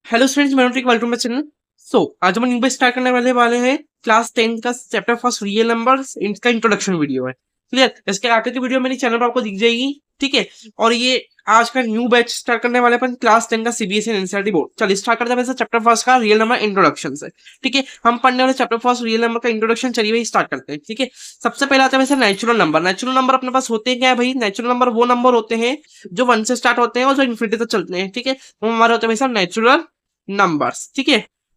Hello students, मैं welcome to my channel. आज हम न्यू स्टार्ट करने वाले हैं क्लास 10 का चैप्टर फर्स्ट रियल नंबर्स, इनका इंट्रोडक्शन वीडियो है। क्लियर? इसके आगे की वीडियो मेरे चैनल पर आपको दिख जाएगी। ठीक है। और ये आज का न्यू बैच स्टार्ट करने वाले अपन क्लास 10 का सीबीएसई एनसीईआरटी बोर्ड। चलिए स्टार्ट करते हैं वैसे चैप्टर फर्स्ट का रियल नंबर इंट्रोडक्शन से। ठीक है, हम पढ़ने वाले चैप्टर फर्स्ट रियल नंबर का इंट्रोडक्शन चलिए भाई स्टार्ट करते हैं। ठीक है, सबसे पहले आता है वैसे नेचुरल नंबर। नेचुरल नंबर अपने पास होते हैं क्या है भाई? नेचुरल नंबर वो नंबर होते हैं जो 1 से स्टार्ट होते हैं और जो इन्फिनिटी तक चलते हैं। ठीक है, वो हमारे होते हैं वैसे नेचुरल नंबर्स। ठीक है,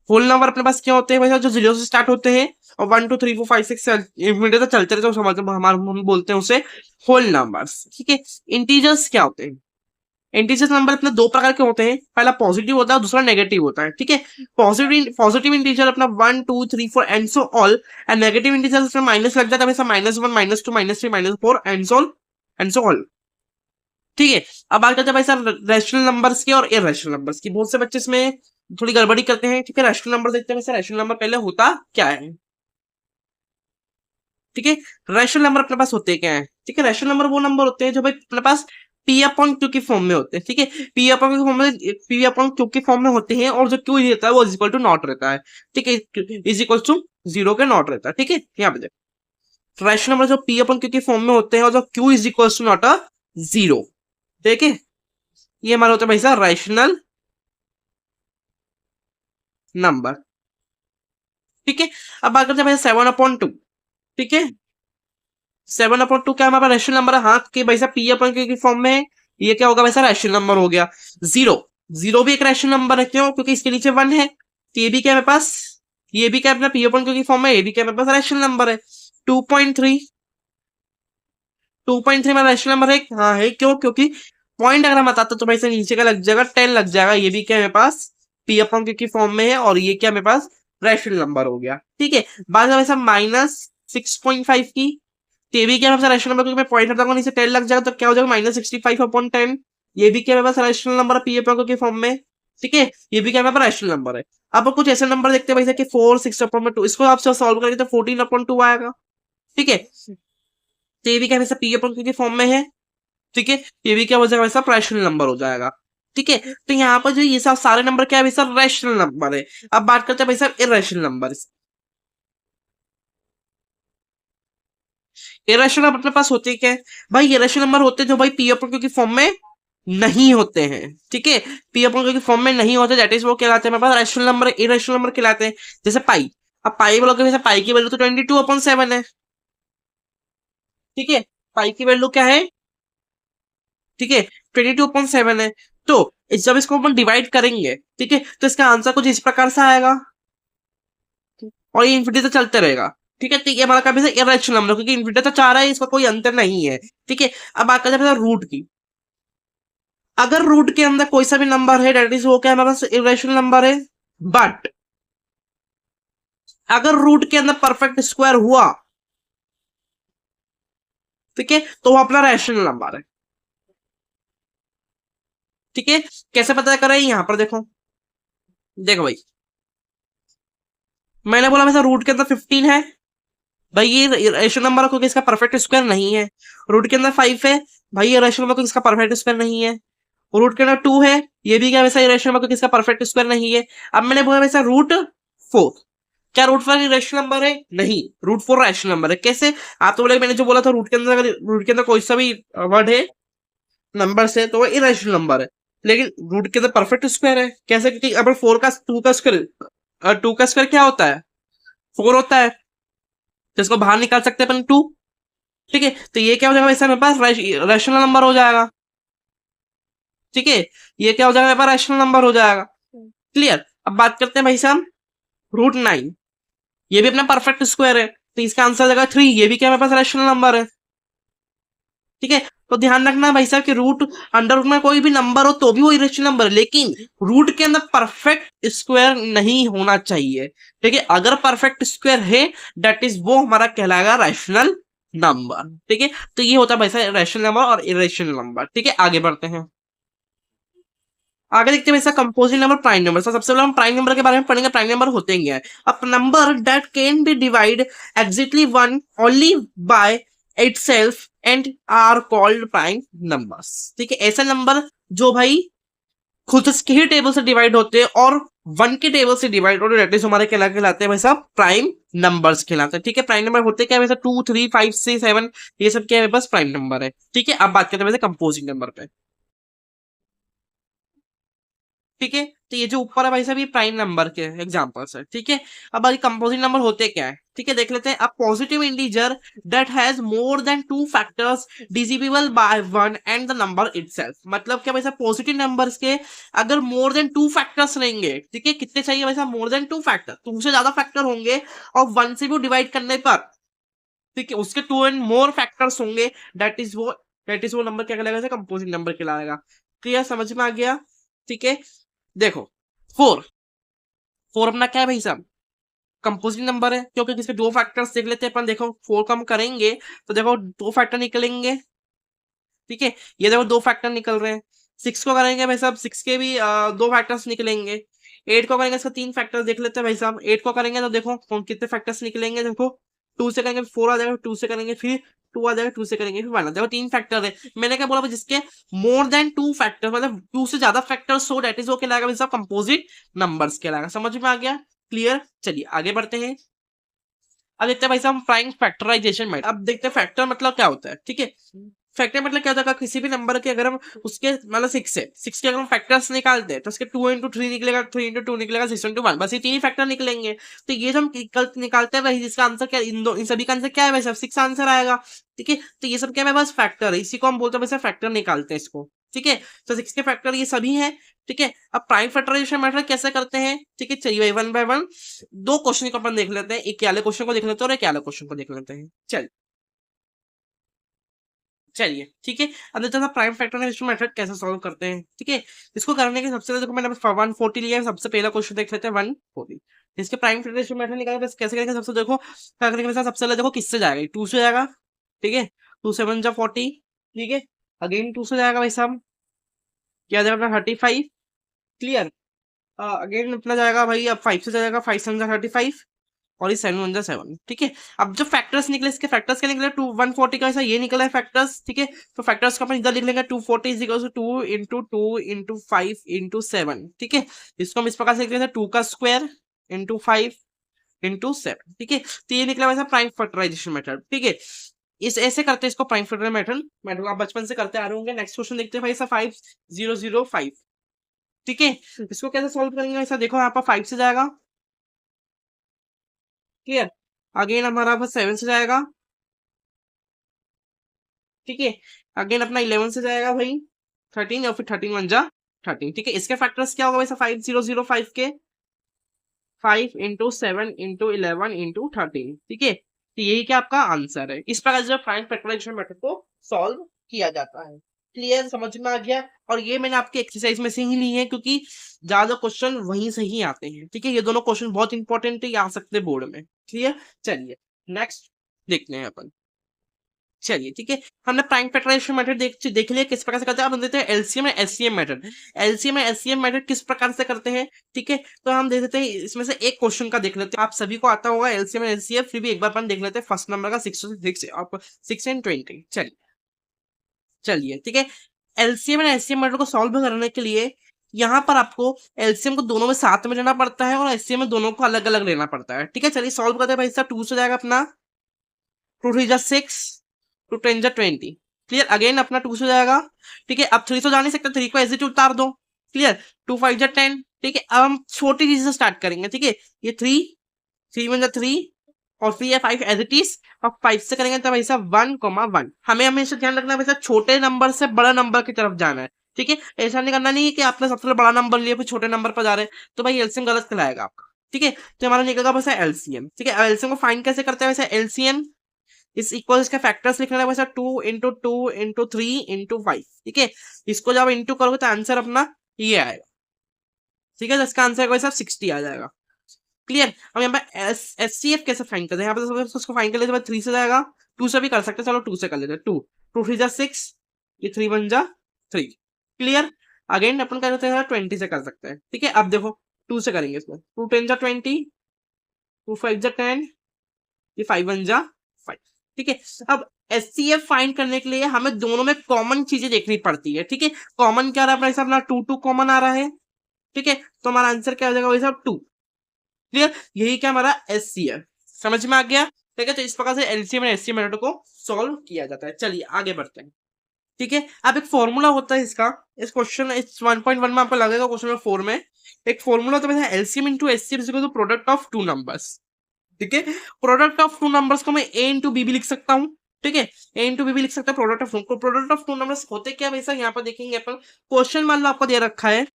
होल नंबर अपने पास क्या होते हैं भैया? जो 0 से स्टार्ट होते हैं और 1 2 3 4 5 6 मिनट तक चलते रहते हैं, समझ हमारे हम बोलते हैं उसे होल नंबर्स। ठीक है, इंटीजर्स क्या होते हैं? इंटीजर्स नंबर अपने दो प्रकार के होते हैं, पहला पॉजिटिव होता है, दूसरा नेगेटिव होता है। ठीक है, पॉजिटिव इंटीजर अपना 1 2 3 4 and so all, and negative integer उसमें माइनस लग जाता है, हमेशा -1 -2 -3 -4 एंड सो ऑल। ठीक है, अब बात करते हैं भाई साहब रैशनल नंबर्स की और इरेशनल नंबर्स की। बहुत से बच्चे इसमें थोड़ी गड़बड़ी करते हैं। ठीक है, रैशनल नंबर देखते हैं वैसे रैशनल नंबर पहले होता क्या है। ठीक है, रैशनल नंबर अपने पास होते क्या है? ठीक है, रैशनल नंबर वो नंबर होते हैं जो भाई अपने पास पी अपॉन क्यू की फॉर्म में होते हैं। ठीक है, पी अपॉन क्यू की फॉर्म में होते हैं और जो क्यू रहता है वो इज इक्वल टू नॉट रहता है। ठीक है, इज इक्वल टू 0 के नॉट रहता है। ठीक है, यहाँ पे देखो रैशनल नंबर जो पी अपॉन क्यू की फॉर्म में होते हैं और जो q is equal to not a 0। ठीक है, ये हमारा होता है भाई साहब रैशनल नंबर। ठीक है, अब बात करते हैं भाई 7/2। ठीक है, 7/2 क्या हमारा रैशनल नंबर है? हाँ, कि भाई साहब पी अपन की फॉर्म में है। ये क्या होगा वैसा? रैशनल नंबर हो गया। जीरो, जीरो भी एक रैशनल नंबर है। क्यों? क्योंकि इसके नीचे 1 है, तो ये भी क्या है मेरे पास? ये भी क्या है अपना पी अपन की फॉर्म में? ये भी क्या है मेरे पास? रैशनल नंबर है। 2.3, 2.3 में रैशनल नंबर है। हाँ है, क्यों? क्योंकि पॉइंट अगर हम बताते तो भाई से नीचे का लग जाएगा 10 लग जाएगा। ये भी क्या है मेरे पास? पी अपॉन क्यू की फॉर्म में है और ये क्या मेरे पास? रैशनल नंबर हो गया। ठीक है, बात है वैसा -6.5 की, तो ये भी क्या है रैशनल नंबर? क्योंकि मैं पॉइंट हटाऊंगा नीचे 10 लग जाएगा तो क्या हो जाएगा? -65/10। ये भी क्या मेरे पास? रैशनल नंबर है पी अपॉन क्यू की फॉर्म में। ठीक है, ये भी क्या मेरे पास? रैशनल नंबर है। अब कुछ ऐसे नंबर देखते हैं भाई कि 4 6/2, इसको आप सॉल्व करेंगे तो 14/2 आएगा। ठीक है, तो ये भी क्या वैसा पी अपॉन क्यू की फॉर्म में है। ठीक है, ये भी क्या हो जाएगा वैसा? रैशनल नंबर हो जाएगा। ठीक है, तो यहाँ पर जो ये सब सारे नंबर क्या है वैसा? रैशनल नंबर है। अब बात करते हैं भाई साहब इरेशनल नंबर। इरेशनल अपने पास होते क्या है भाई? इरेशनल नंबर होते हैं जो भाई पी अपॉन क्यू की फॉर्म में नहीं होते हैं। ठीक है, पी अपॉन क्यू की फॉर्म में नहीं होते, दैट इज वो कहलाते हैं मेरे पास रैशनल नंबर, इरेशनल नंबर कहलाते हैं। जैसे पाई, अब पाई बोलोगे वैसे पाई की वैल्यू तो 22/7 है। ठीक है, पाई की वैल्यू क्या है? ठीक है, 22/7 है। तो जब इसको अपन डिवाइड करेंगे, ठीक है, तो इसका आंसर कुछ इस प्रकार से आएगा और ये इन्फिनिटी तक चलते रहेगा। ठीक है, ठीक है, हमारा कभी से इरेशनल नंबर, क्योंकि इन्फिनिटी तो 4 है, इसका कोई अंतर नहीं है। ठीक है, अब बात करते हैं रूट की। अगर रूट के अंदर कोई सा भी नंबर है, डेट इज वो क्या हमारे पास? इरेशनल नंबर है। बट अगर रूट के अंदर परफेक्ट स्क्वायर हुआ, ठीक है, तो वो अपना रैशनल नंबर है। ठीक है, कैसे पता करें? यहां पर देखो, देखो भाई, मैंने बोला वैसा रूट के अंदर 15 है भाई, ये रेशनल नंबर है क्योंकि इसका परफेक्ट स्क्वायर नहीं है। रूट के अंदर 5 है भाई, ये रेशनल नंबर क्योंकि इसका परफेक्ट स्क्वायर नहीं है। रूट के अंदर 2 है, ये भी क्या वैसा रेशनल नंबर क्योंकि इसका परफेक्ट स्क्वायर नहीं है। अब मैंने बोला वैसा रूट 4, क्या रूट 4 रेशनल नंबर है? नहीं, रूट 4 रैशनल नंबर है। कैसे? आप तो बोले मैंने जो बोला था रूट के अंदर, अगर रूट के अंदर कोई सा भी वर्ड है नंबर से तो वो इरेशनल नंबर है। लेकिन रूट के अंदर परफेक्ट स्क्वायर है। कैसे? क्योंकि अब 4 का 2 का स्क्वायर, 2 का स्क्वायर क्या होता है? 4 होता है, तो इसको बाहर निकाल सकते हैं अपन 2। ठीक है, तो ये क्या हो जाएगा वैसे मेरे पास? रैशनल नंबर हो जाएगा। ठीक है, ये क्या हो जाएगा मेरे पास? रैशनल नंबर हो जाएगा। क्लियर? अब बात करते हैं भाई साहब रूट 9, ये भी अपना परफेक्ट स्क्वायर है, तो इसका आंसर हो जाएगा 3। ये भी क्या मेरे पास? रैशनल नंबर है। ठीक है, तो ध्यान रखना भाई साहब कि रूट अंडर रूट में कोई भी नंबर हो तो भी वो इरेशनल नंबर है, लेकिन रूट के अंदर परफेक्ट स्क्वायर नहीं होना चाहिए। ठीक है, अगर परफेक्ट स्क्वायर है, दैट इज वो हमारा कहलाएगा रैशनल नंबर। ठीक है, तो ये होता है भाई साहब रैशनल नंबर और इरेशनल नंबर। ठीक है, आगे बढ़ते हैं। आगे देखते हैं कंपोजिट नंबर, प्राइम नंबर। सबसे पहले हम प्राइम नंबर के बारे में पढ़ेंगे। प्राइम नंबर होते हैं क्या है? A number that can be divide exactly one only by itself and are called prime numbers. ठीक है, ऐसा नंबर जो भाई खुद के ही टेबल से डिवाइड होते हैं और 1 के टेबल से डिवाइड होते हैं, हमारे क्या कहलाते हैं भाई साहब, प्राइम नंबर्स कहलाते हैं। ठीक है, प्राइम नंबर होते क्या है वैसे 2 3 5 6 7, ये सब क्या है बस प्राइम नंबर है। ठीक है, अब बात करते हैं वैसे कंपोजिट नंबर पे। ठीक है, तो ये जो ऊपर है भाई साहब ये प्राइम नंबर के एग्जांपल्स है। ठीक है, अब ये कंपोजिट नंबर होते क्या है, ठीक है देख लेते हैं। A positive integer that has more than 2 factors divisible by 1 and the number itself. मतलब क्या भाई साहब, पॉजिटिव नंबर्स के अगर मोर देन 2 फैक्टर्स रहेंगे, ठीक है कितने चाहिए भाई साहब, मोर देन 2 फैक्टर, 2 से ज्यादा फैक्टर होंगे और 1 से भी डिवाइड करने पर, ठीक है उसके 2 एंड मोर फैक्टर्स होंगे, दैट इज वो नंबर क्या कहलाएगा, कंपोजिट नंबर कहलाएगा। क्लियर, समझ में आ गया। ठीक है, देखो 4, 4 अपना क्या है भाई साहब, कंपोजिट नंबर है, क्योंकि इसके 2 फैक्टर्स देख लेते हैं अपन। देखो 4 कम करेंगे तो देखो 2 फैक्टर निकलेंगे। ठीक है, ये देखो 2 फैक्टर निकल रहे हैं। 6 को करेंगे भाई साहब, 6 के भी 2 फैक्टर्स निकलेंगे। 8 को करेंगे, इसका 3 फैक्टर्स देख लेते हैं भाई साहब। 8 को करेंगे तो देखो कौन कितने फैक्टर्स निकलेंगे, देखो 2 से करेंगे 4 आ जाएगा, 2 से करेंगे फिर 2 आ जाएगा, 2 से करेंगे फिर 1 आ जाएगा, 3 फैक्टर है। मैंने क्या बोला भाई, जिसके मोर देन 2 फैक्टर, मतलब 2 से ज्यादा फैक्टर्स हो, दैट इज वो कहलाएगा भाई साहब कंपोजिट नंबर्स कहलाएगा। समझ में आ गया, क्लियर। चलिए आगे बढ़ते हैं। अब देखते हैं भाई साहब प्राइम फैक्टराइजेशन मेथड। अब देखते हैं फैक्टर मतलब क्या होता है। ठीक है, फैक्टर मतलब क्या होता है, किसी भी नंबर के अगर हम उसके मतलब 6 है, 6 के अगर हम फैक्टर्स निकालते हैं तो उसके 2 इंटू 3 निकलेगा, 3 इंटू 2 निकलेगा, 6 इंटू 1, बस ये 3 ही फैक्टर निकलेंगे। तो ये जो हम निकालते हैं भाई, जिसका आंसर क्या, इन सभी का आंसर क्या है भाई साहब, 6 आंसर आएगा। ठीक है, तो ये सब क्या है बस फैक्टर है, इसी को हम बोलते हैं वैसे फैक्टर निकालते हैं इसको। ठीक है, तो 6 के फैक्टर ये सभी है। ठीक है, अब प्राइम फैक्टराइजेशन मेथड कैसे करते हैं, ठीक है चलिए वन बाय वन 2 क्वेश्चन को अपन देख लेते हैं। एक वाले क्वेश्चन को देख लेते हैं और एक वाले क्वेश्चन को देख लेते हैं। चलिए ठीक है, अब देखते हैं प्राइम फैक्टराइजेशन मेथड कैसे सॉल्व करते हैं। ठीक है, इसको करने के सबसे देखो मैंने 140 लिया है, सबसे पहला क्वेश्चन देख लेते हैं 140। इसके प्राइम फैक्टराइजेशन मेथड निकाले बस कैसे करेंगे, सबसे देखो क्या करेंगे, सबसे पहले देखो किससे जाएगा, 2 से जाएगा। ठीक है, 2 7 जा 40। ठीक है, अगेन 2 से जाएगा भाई साहब, क्या जाएगा अपना 35। क्लियर, अगेन अपना जाएगा भाई, अब 5 से जाएगा, 5 7 जा 35 और ये 7 1 जा 7। ठीक है, अब जो फैक्टर्स निकले, इसके फैक्टर्स क्या निकले, 2 140 का ऐसा ये निकला है फैक्टर्स। ठीक है, तो फैक्टर्स को अपन इधर लिख लेंगे, 240 is equal to 2 into 2 into 5 into 7। ठीक है, इसको हम इस प्रकार से लिख लेते हैं, 2 का स्क्वायर इंटू 5 इंटू 7। ठीक है, तो ये निकला वैसा प्राइम फैक्टराइजेशन मेथड। ठीक है, इस ऐसे करते हैं इसको प्राइम फैक्टराइजेशन मेथड, मेथड आप बचपन से करते आ रहे होंगे। नेक्स्ट क्वेश्चन देखते हैं भाई, ऐसा 5005। ठीक है, इसको कैसे सॉल्व करेंगे, ऐसा देखो यहाँ पर 5 से जाएगा। क्लियर, अगेन हमारा बस 7 से जाएगा। ठीक है, अगेन अपना 11 से जाएगा भाई 13, और फिर 13 1 जा 13। ठीक है, इसके फैक्टर्स क्या होगा वैसे 5005 के 5 इंटू 7 इंटू 11 इंटू 13। ठीक है, तो यही क्या आपका आंसर है। इस प्रकार से प्राइम फैक्टराइजेशन मेथड को सॉल्व किया जाता है। क्लियर, समझ में आ गया। और ये मैंने आपके एक्सरसाइज में से ही ली है, क्योंकि ज्यादा क्वेश्चन वहीं से ही आते हैं। ठीक है, ये दोनों क्वेश्चन बहुत इंपॉर्टेंट है, ये आ सकते हैं बोर्ड में। क्लियर, चलिए नेक्स्ट देखते हैं अपन। चलिए ठीक है, हमने प्राइम फैक्टराइजेशन मेथड देख लिया किस प्रकार से करते हैं। अब हम देते हैं LCM and HCM method. LCM and HCM method किस प्रकार से करते हैं। ठीक है, तो हम देख देते हैं, इसमें से एक क्वेश्चन का देख लेते हैं। आप सभी को आता होगा एलसीएम एंड एचसीएम, फिर भी एक बार अपन देख लेते हैं फर्स्ट नंबर का 6 एंड 20। चलिए चलिए ठीक है, एलसीएम एंड एचसीएम मेथड को सॉल्व करने के लिए यहाँ पर आपको एलसीएम को दोनों में साथ में लेना पड़ता है और एचसीएम में दोनों को अलग अलग लेना पड़ता है। ठीक है, चलिए सॉल्व करते हैं भाई साहब। 2 से जाएगा अपना 2 3 जा 6, 2 10 जा 20। क्लियर, अगेन अपना 2 से जाएगा। ठीक है, अब 3 तो जा नहीं सकते, 3 को ऐसे उतार दो। क्लियर, 2 5 जा 10। ठीक है, अब हम छोटी चीज से स्टार्ट करेंगे। ठीक है, ये 3 3 1 जा 3 और फिर ये 5 एज इट इज। अब 5 से करेंगे तो भाई साहब 1 1। हमें हमेशा ध्यान रखना है भाई साहब, छोटे नंबर से बड़ा नंबर की तरफ जाना है। ठीक है, ऐसा नहीं करना नहीं है कि आपने सबसे बड़ा नंबर लिया फिर छोटे नंबर पर जा रहे हैं, तो भाई एलसीएम गलत कहलाएगा आपका। ठीक है, तो हमारा निकलेगा बस एलसीएम। ठीक है, एलसीएम को फाइंड कैसे करते हैं वैसे, एलसीएम इस इक्वल इसका फैक्टर्स लिखना है वैसा 2 इंटू 2 इंटू 3 इंटू 5। ठीक है, इसको जब इंटू करोगे तो आंसर अपना ये आएगा। ठीक है, तो इसका आंसर वैसा 60 आ जाएगा। क्लियर, हम यहाँ पे एचसीएफ कैसे फाइंड करते हैं, यहाँ पे उसको फाइंड कर लेते हैं, 3 से जाएगा। 2 से भी कर सकते हैं, चलो 2 से कर लेते हैं। 2 2 3 जा 6, ये 3 1 जा 3। क्लियर, अगेन अपन क्या करते हैं 20 से कर सकते हैं। ठीक है, अब देखो 2 से करेंगे इसमें, 2 10 जा 20, 2 5 जा 10, ये 5 1 जा 5। ठीक है, अब एचसीएफ फाइंड करने के लिए हमें दोनों में कॉमन चीजें देखनी पड़ती है, ठीक है। कॉमन क्या रहा है अपना, टू टू कॉमन आ रहा है, ठीक है, तो हमारा आंसर क्या हो जाएगा भाई साहब, 2। क्लियर, यही क्या हमारा एचसीएफ, समझ में आ गया, ठीक है। तो इस प्रकार से एलसीएम और एचसीएफ मेथड को सॉल्व किया जाता है। चलिए आगे बढ़ते हैं, ठीक है। अब एक फॉर्मूला होता है इसका, इस क्वेश्चन इस 1.1 में आपको लगेगा, क्वेश्चन नंबर 4 में एक फॉर्मूला होता है LCM into HCF is equal to product of two numbers, ठीक है। प्रोडक्ट ऑफ टू नंबर्स को मैं ए इंटू बी भी लिख सकता हूँ, ठीक है, ए इंटू बी भी लिख सकता है। प्रोडक्ट ऑफ टू नंबर्स होते क्या वैसा, यहाँ पर देखेंगे अपन, क्वेश्चन मान लो आपको दे रखा है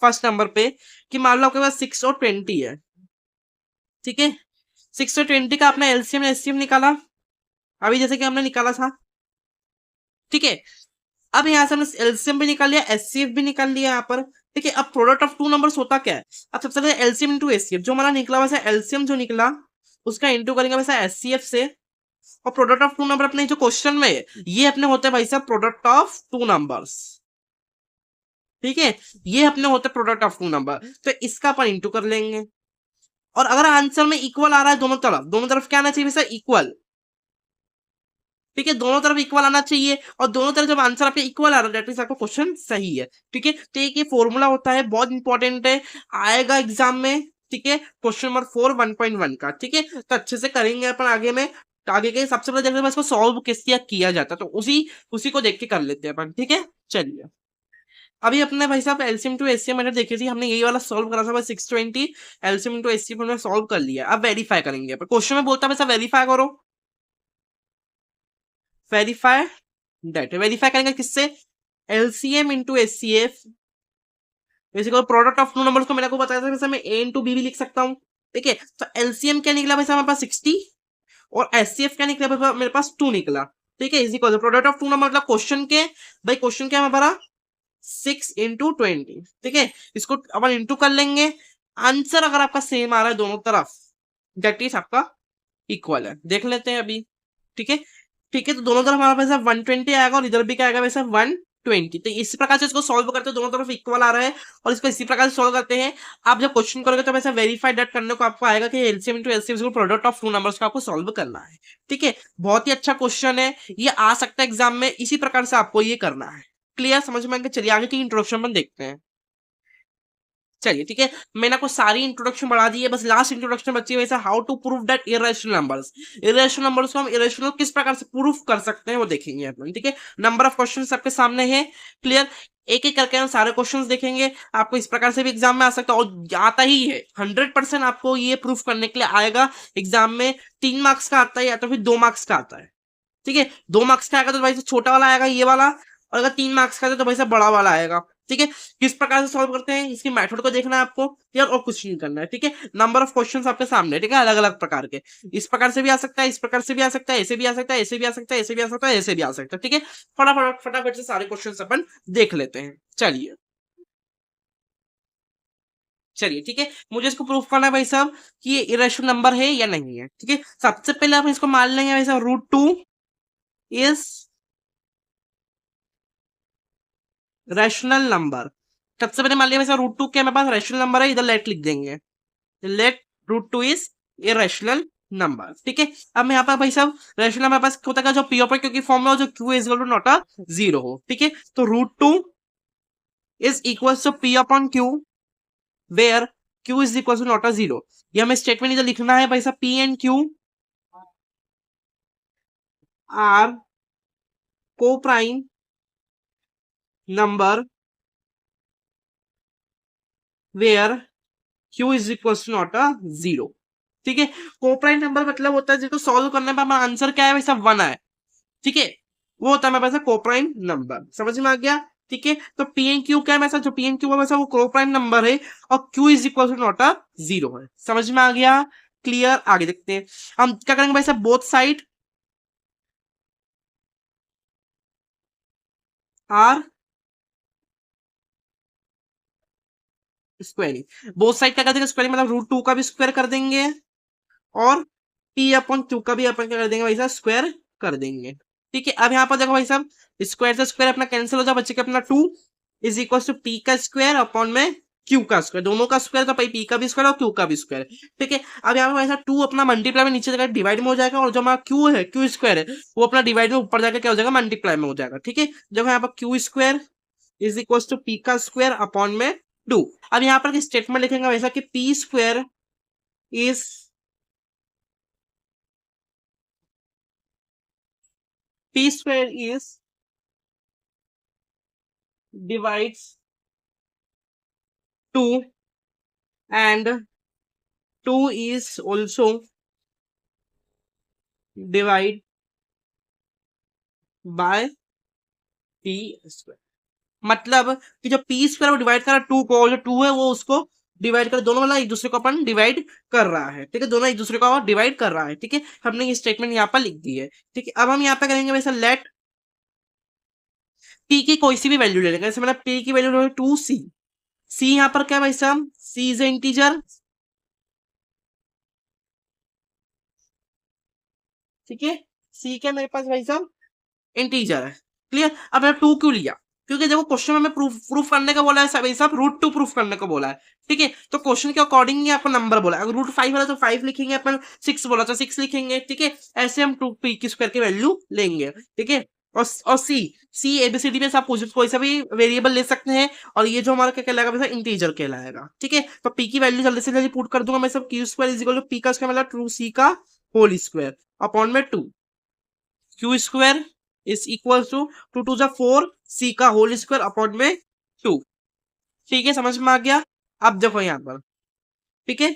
फर्स्ट नंबर पे कि मान लो आपके पास 6 और 20 है, ठीक है। 6 और 20 का आपने एलसीएम एचसीएफ निकाला, अभी जैसे कि हमने निकाला था, ठीक है। अब यहाँ से हमने एलसीएम भी निकाल लिया, एचसीएफ भी निकाल लिया यहाँ पर, ठीक है। अब प्रोडक्ट ऑफ टू नंबर्स होता क्या है, अब सबसे पहले एलसीएम इंटू एचसीएफ, जो हमारा निकला वैसे एलसीएम जो निकला उसका इंटू करेंगे वैसे एचसीएफ से, और प्रोडक्ट ऑफ टू नंबर अपने जो क्वेश्चन में है ये अपने होते हैं भाई साहब प्रोडक्ट ऑफ टू नंबर्स, ठीक है, ये अपने होते हैं प्रोडक्ट ऑफ टू नंबर, तो इसका अपन इंटू कर लेंगे। और अगर आंसर में इक्वल आ रहा है दोनों तरफ क्या आना चाहिए सर, इक्वल, ठीक है, दोनों तरफ इक्वल आना चाहिए, और दोनों तरफ जब आंसर आपके इक्वल आ रहा है दैट मींस आपका क्वेश्चन सही है, ठीक है। तो एक ये फॉर्मूला होता है, बहुत इंपॉर्टेंट है, आएगा एग्जाम में, ठीक है, क्वेश्चन नंबर 4 1.1 का, ठीक है। तो अच्छे से करेंगे अपन आगे में, तो आगे के सबसे पहले देखते हैं इसको सॉल्व किस तरह किया जाता है, तो उसी उसी को देख के कर लेते हैं अपन, ठीक है। चलिए अभी अपने भाई साहब एलसीएम टू एचसीएफ मेथड देखी थी हमने, यही वाला सॉल्व करा था 620, एलसीएम टू एचसीएफ हमने सॉल्व कर लिया। अब वेरीफाई करेंगे अपन, क्वेश्चन में बोलता है वैसा वेरीफाई करो, वेरीफाई दैट, वेरीफाई करेंगे किससे, LCM into HCF basically product of two numbers को मेरे को बताया था वैसे मैं ए इंटू बी भी लिख सकता हूँ, ठीक है। तो एलसीएम क्या निकला वैसे हमारे पास 60, और एचसीएफ क्या निकला मेरे पास 2 निकला, ठीक है। Is equal product of two number मतलब क्वेश्चन के, भाई क्वेश्चन क्या हमारा 6 इंटू 20, ठीक है, इसको अपन इंटू कर लेंगे। आंसर अगर आपका सेम आ रहा है दोनों तरफ दैट इज आपका इक्वल है, देख लेते हैं अभी, ठीक है। ठीक है, तो दोनों तरफ हमारा वैसा 120 आएगा और इधर भी क्या आएगा वैसा 120, तो इसी प्रकार से इसको सॉल्व करते हैं, दोनों तरफ इक्वल आ रहा है और इसको इसी प्रकार से सॉल्व करते हैं। आप जब क्वेश्चन करोगे तो वैसा वेरीफाई दैट करने को आपको आएगा कि LCM into LCM product of two numbers को आपको सॉल्व करना है, ठीक है। बहुत ही अच्छा क्वेश्चन है, ये आ सकता है एग्जाम में, इसी प्रकार से आपको ये करना है। क्लियर, समझ में आएगा। चलिए आगे की इंट्रोडक्शन में देखते हैं। चलिए ठीक है, मैंने आपको सारी इंट्रोडक्शन बढ़ा दी है, बस लास्ट इंट्रोडक्शन बची है वैसे how to prove that irrational numbers, irrational numbers को हम इरेशनल किस प्रकार से प्रूफ कर सकते हैं वो देखेंगे अपन, ठीक है। नंबर ऑफ क्वेश्चंस आपके सामने है, क्लियर, एक एक करके हम सारे क्वेश्चंस देखेंगे। आपको इस प्रकार से भी एग्जाम में आ सकता है और आता ही है 100% आपको ये प्रूफ करने के लिए आएगा एग्जाम में। 3 मार्क्स का आता है या तो फिर 2 मार्क्स का आता है, ठीक है। 2 मार्क्स का आएगा तो भाई से छोटा वाला आएगा ये वाला, और अगर 3 मार्क्स का है तो भाई से बड़ा वाला आएगा, ठीक है। किस प्रकार से सॉल्व करते हैं इसकी मेथड को देखना है आपको यार, और कुछ नहीं करना है, ठीक है। नंबर ऑफ क्वेश्चंस आपके सामने, ठीक है, अलग अलग प्रकार के, इस प्रकार से भी आ सकता है, इस प्रकार से भी आ सकता है, ऐसे भी आ सकता है, ऐसे भी आ सकता है, ऐसे भी आ सकता है, ऐसे भी आ सकता है, ठीक है। फटाफट फटाफट से सारे क्वेश्चंस अपन देख लेते हैं। चलिए चलिए ठीक है, मुझे इसको प्रूफ करना है भाई साहब कि ये इरेशनल नंबर है या नहीं है, ठीक है। सबसे पहले आप इसको मान लेंगे भाई साहब √2 इज रैशनल नंबर। सबसे पहले मान लिया वैसे √2 क्या मेरे पास रैशनल नंबर है, इधर लेट लिख देंगे, लेट √2 इज इरेशनल नंबर, ठीक है। अब मैं यहाँ पर भाई साहब रैशनल नंबर पास होता है जो पी ऑफ क्यू की फॉर्म में हो, जो q is equal to not a 0 हो, ठीक है। तो √2 is equal to p upon q where q is equal to not a 0। ये हमें स्टेटमेंट इधर लिखना है भाई साहब, पी एंड क्यू आर को prime number where q is equal to not a 0, ठीक है। कोप्राइम नंबर मतलब होता है जिसको सॉल्व करने पर हमारा आंसर क्या है वैसा 1 है, ठीक है, वो होता है मेरे पास कोप्राइम नंबर, समझ में आ गया, ठीक है। तो पी एन क्यू क्या है वैसा, जो पी एन क्यू है वैसा वो कोप्राइम नंबर है, और q is equal to not a 0 है, समझ में आ गया, क्लियर। आगे देखते हैं हम क्या करेंगे भाई साहब, both side are squaring, both side क्या कर देंगे स्क्वायरिंग, मतलब √2 का भी स्क्वायर कर देंगे और पी अपॉन क्यू का भी अपन क्या कर देंगे भाई साहब, स्क्वायर कर देंगे, ठीक है। अब यहाँ पर देखो भाई साहब स्क्वायर से स्क्वायर अपना कैंसिल हो जाए, बच्चे का अपना 2 इज इक्वल टू पी का स्क्वायर अपॉन में क्यू का स्क्वायर, दोनों का स्क्वायर तो भाई पी का भी स्क्वायर और क्यू का भी स्क्वायर। ठीक है, अब यहाँ पे ऐसा 2 अपना मल्टीप्लाई में नीचे जगह डिवाइड में हो जाएगा, और जो हमारा क्यू है क्यू स्क्वायर है वो अपना डिवाइड में ऊपर जाकर क्या हो जाएगा, मल्टीप्लाई में हो जाएगा। ठीक है, जब यहाँ पर q square is equal to p का स्क्वायर अपॉन में 2। अब यहाँ पर स्टेटमेंट लिखेंगे वैसा कि p square is p square is divides 2 and 2 is also divide by p square. मतलब कि जो पी स्क्वायर वो डिवाइड कर रहा है 2 को, और जो 2 है वो उसको डिवाइड कर, दोनों वाला एक दूसरे को अपन डिवाइड कर रहा है। ठीक है, दोनों एक दूसरे को डिवाइड कर रहा है। ठीक है, हमने ये स्टेटमेंट यहाँ पर लिख दी है। ठीक है, अब हम यहाँ पे करेंगे वैसा लेट p की कोई सी भी वैल्यू ले लेंगे, जैसे मैंने p की वैल्यू 2c। c यहाँ पर क्या है भाई साहब, c इज इंटीजर। ठीक है, c क्या मेरे पास भाई साहब, इंटीजर है। क्लियर, अब मैंने 2 क्यों लिया, क्योंकि देखो क्वेश्चन में हमें प्रूफ करने का बोला है भाई साहब, √2 प्रूफ करने को बोला है। ठीक है, तो क्वेश्चन के अकॉर्डिंग ही आपको नंबर बोला है, अगर √5 वाला तो 5 लिखेंगे अपन, 6 बोला तो 6 लिखेंगे। ठीक है, ऐसे हम 2 पी की स्क्वायर की वैल्यू लेंगे। ठीक है, और सी एबीसीडी में आप कोई सा भी वेरिएबल ले सकते हैं, और ये जो हमारा क्या कहलाएगा वैसा इंटीजर कहलाएगा। ठीक है, तो पी की वैल्यू जल्दी से जल्दी पुट कर दूंगा मैं सब, Q square is equal to p का स्क्वायर मतलब 2c का होल स्क्वायर अपॉन में 2, Q square is equal to 2 to 4 सी का होल स्क्वायर अपॉन में 2। ठीक है, समझ में आ गया। अब देखो यहाँ पर, ठीक है,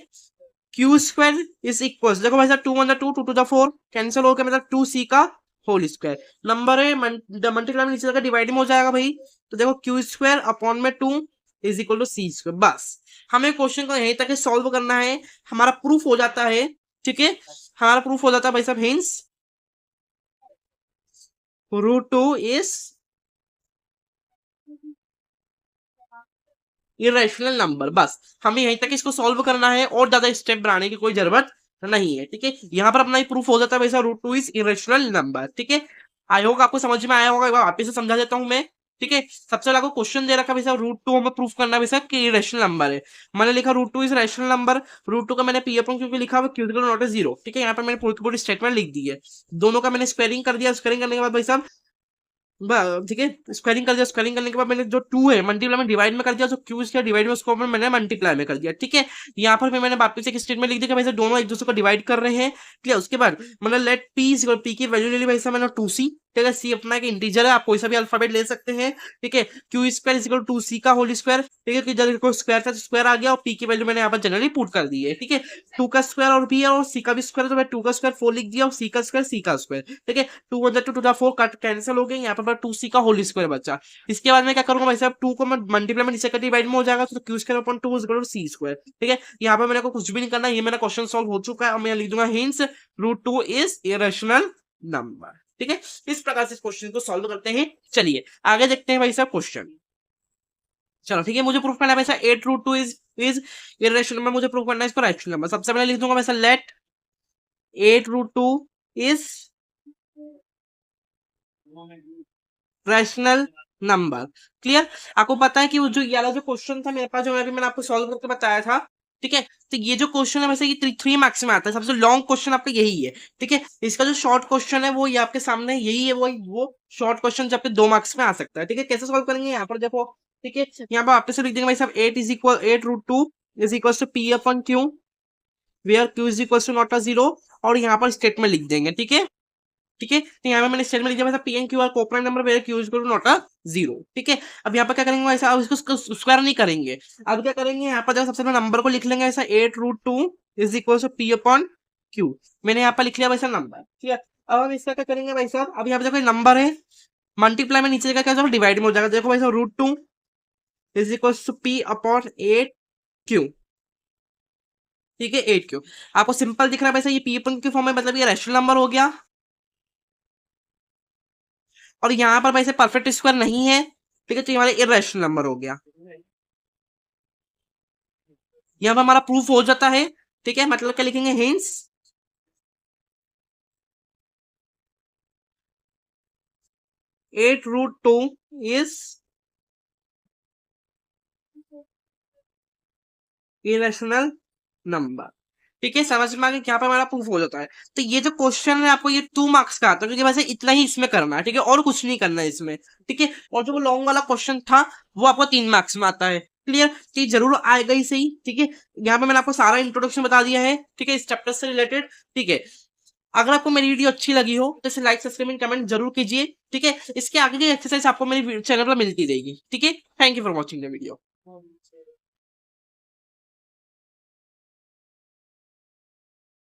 क्यू स्क्वायर इज इक्वल, देखो भाई साहब 2 1 2 2 टू 4 कैंसिल हो गया, मतलब 2c का होल स्क्वायर। नंबर है मल्टीप्लाई में नीचे जगह डिवाइड में हो जाएगा भाई, तो देखो क्यू स्क्वायर अपॉन में 2 is equal to c square. बस हमें क्वेश्चन को यहीं तक सॉल्व करना है, हमारा प्रूफ हो जाता है। ठीक है, हमारा प्रूफ हो जाता है भाई साहब, हिंस √2 इज इरेशनल नंबर। बस हमें यहीं तक इसको सॉल्व करना है, और ज्यादा स्टेप बनाने की कोई जरूरत नहीं है। ठीक है, यहाँ पर अपना प्रूफ हो जाता है वैसा √2 इज इरेशनल नंबर। ठीक है, आई होप आपको समझ में आया होगा, एक बार वापस से समझा देता हूँ मैं। ठीक है, सबसे पहले आपको क्वेश्चन दे रखा वैसा √2 हमें प्रूफ करना वैसा कि इरेशनल नंबर है। मैंने लिखा √2 इज रैशनल नंबर, √2 का मैंने पी अपॉन क्योंकि लिखा हुआ क्यू नॉट ए जीरो। ठीक है, यहाँ पर मैंने पूरी की पूरी स्टेटमेंट लिख दी है, दोनों का मैंने स्क्वायरिंग कर दिया। स्क्वायरिंग करने के बाद भाई साहब ठीक है, स्क्वायरिंग कर दिया, स्क्वायरिंग करने के बाद मैंने जो 2 है मल्टीप्लाई में डिवाइड में कर दिया, जो क्यू इसका डिवाइड में उसको मैंने मल्टीप्लाई में कर दिया। ठीक है, यहाँ पर मैंने वापस एक स्टेटमेंट लिख दिया कि भाई दोनों एक दूसरे को डिवाइड कर रहे हैं। ठीक है, उसके बाद मतलब लेट पी की वैल्यू ले ली भाई साहब मैंने 2c। ठीक है, सी अपना एक इंटीजर है, आप कोई सा भी अल्फाबेट ले सकते हैं। ठीक है, q square is equal to 2c का होल स्क्वायर। ठीक है, कि जब कोई स्क्वायर था स्क्वायर आ गया, और पी की वैल्यू मैंने यहाँ पर जनरली पुट कर दी है। ठीक है, 2 का स्क्वायर और भी है, और सी का भी स्क्वायर, तो मैं 2 का स्क्वायर 4 लिख दिया, और सी का स्क्वायर सी का स्क्वायर। ठीक है, 2 1 2 टू 4 कट कैंसिल हो गए, यहाँ पर 2c का होल स्क्वायर बचा। इसके बाद मैं क्या करूंगा भाई साहब, 2 को मैं मल्टीप्लाई में नीचे का डिवाइड में हो जाएगा, तो q square upon 2 is equal to c square. ठीक है, यहाँ पर मैंने को कुछ भी नहीं करना, ये मेरा क्वेश्चन सॉल्व हो चुका है, और मैं लिख दूंगा हिंस √2 इज इरेशनल नंबर। ठीक है, इस प्रकार से इस क्वेश्चन को सॉल्व करते हैं। चलिए आगे देखते हैं भाई साहब क्वेश्चन। चलो ठीक है, मुझे प्रूफ करना है वैसा 8 √2 इज इरेशनल नंबर, मुझे प्रूफ करना है इसको रैशनल नंबर। सबसे पहले लिख दूंगा वैसा let 8 √2 is rational number. Clear, आपको पता है कि वो जो ये वाला जो क्वेश्चन था मेरे पास, जो मैंने आपको सॉल्व करके बताया था। ठीक है, तो ये जो क्वेश्चन है वैसे ये 3 मार्क्स में आता है, सबसे लॉन्ग क्वेश्चन आपका यही है। ठीक है, इसका जो शॉर्ट क्वेश्चन है वो ये आपके सामने यही है, वो शॉर्ट क्वेश्चन जो आपके 2 मार्क्स में आ सकता है। ठीक है, कैसे सॉल्व करेंगे यहाँ पर देखो। ठीक है, यहाँ पर आपसे लिख देंगे भाई साहब 8 √2 is equal to p upon q, where q is equal to not a zero, और यहाँ पर स्टेटमेंट लिख देंगे। ठीक है, ठीक है, तो यहाँ पे मैंने स्टेटमेंट लिख दिया p and q are coprime number where q is equal to not a zero. ठीक है, अब यहाँ पर क्या करेंगे ऐसा, अब इसको स्क्वायर नहीं करेंगे। अब क्या करेंगे, यहाँ पर सबसे पहले नंबर को लिख लेंगे ऐसा 8 √2 is equal to p upon q. मैंने यहाँ पर लिख लिया वैसा नंबर। ठीक है, अब हम इसका क्या करेंगे भाई साहब, अब यहाँ पे देखो नंबर है, मल्टीप्लाई में नीचे का क्या डिवाइड में हो जाएगा। देखो भाई साहब √2 is equal to p upon 8 q. ठीक है, 8 क्यू आपको सिंपल दिख रहा है वैसे, ये पी अपॉन क्यू फॉर्म में, मतलब ये रैशनल नंबर हो गया। और यहाँ पर वैसे परफेक्ट स्क्वायर नहीं है। ठीक है, तो ये हमारा इरेशनल नंबर हो गया, यहाँ पर हमारा प्रूफ हो जाता है। ठीक है, मतलब क्या लिखेंगे, हिंस 8 √2 इज इरेशनल नंबर। ठीक है, समझ में आ गया, यहाँ पे हमारा प्रूफ हो जाता है। तो ये जो क्वेश्चन है आपको ये 2 मार्क्स का आता है, क्योंकि वैसे इतना ही इसमें करना है, ठीक है, और कुछ नहीं करना है इसमें। ठीक है, और जो वो लॉन्ग वाला क्वेश्चन था वो आपको 3 मार्क्स में आता है। क्लियर, ये जरूर आएगा ही सही। ठीक है, यहाँ पे मैंने आपको सारा इंट्रोडक्शन बता दिया है, ठीक है, इस चैप्टर से रिलेटेड। ठीक है, अगर आपको मेरी वीडियो अच्छी लगी हो तो इसे लाइक सब्सक्राइब कमेंट जरूर कीजिए। ठीक है, इसके आगे की एक्सरसाइज आपको मेरे चैनल पर मिलती रहेगी। ठीक है, thank you for watching the video.